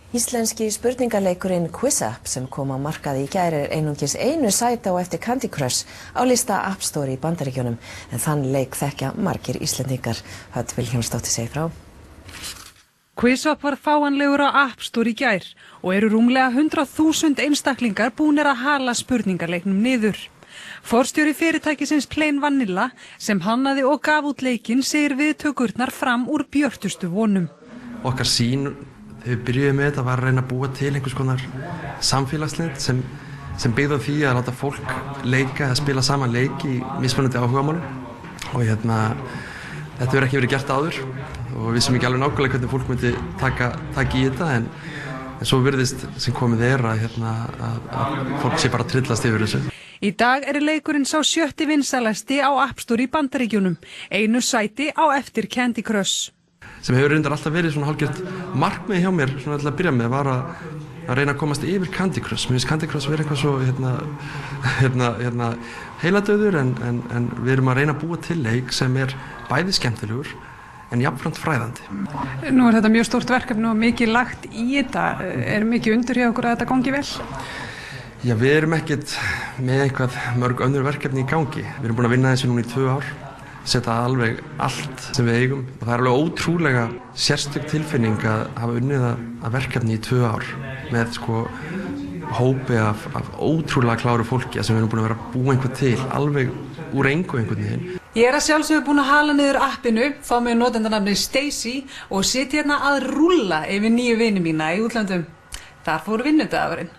Íslenski spurningaleikurinn QuizUp sem kom á markað í gær einungis einu sæti á eftir Candy Crush á lista App Store í Bandaríkjunum, en þann leik þekkja margir Íslendingar. Hödd Vilhjálmsdóttir segir frá. QuizUp var fáanlegur á App Store í gær og eru rúmlega 100.000 einstaklingar búnir að hala spurningaleiknum niður. Forstjóri fyrirtækisins Plain Vanilla sem hannaði og gaf út leikinn segir viðtökurnar fram úr björtustu vonum. Okkar sýn þegar við byrjuðum með þetta var að reyna að búa til einhvers konar samfélagslind sem byggði á því að láta fólk leika eða spila saman leik í mismunandi áhugamálum og þetta hefur ekki verið gert áður og við vissum ekki alveg nákvæmlega hvernig fólk myndi taka í þetta en svo virðist sem komið að fólk sé bara að tryllast yfir þessu. Í dag leikurinn sá 7. vinsælasti á App Store í Bandaríkjunum, einu sæti á eftir Candy Crush. Sem hefur reyndar alltaf verið svona hálfgert markmið hjá mér, svona alltaf að byrja með, var að reyna að komast yfir Candy Crush. Mér finnst Candy Crush verið eitthvað svo heiladauður en við erum að reyna að búa til leik sem bæði skemmtilegur en jafnframt fræðandi. Nú þetta mjög stórt verkefni og mikið lagt í þetta. Mikið undur hjá okkur að þetta gangi vel? Já, við erum ekkert með eitthvað mörg önnur verkefni í gangi. Við erum búin að vinna þessu núna í 2 ár. Setja alveg allt sem við eigum og það alveg ótrúlega sérstök tilfinning að hafa unnið að verkefni í 2 ár með hópi af ótrúlega kláru fólki sem við erum búin að vera að búa einhver til alveg úr engu einhvern veginn. Ég að sjálfsögðu búin að hala niður appinu, fá mig notendanafni Stacy og sitja hérna að rúlla yfir nýju vini mína í útlöndum. Þar fór vinnudagurinn.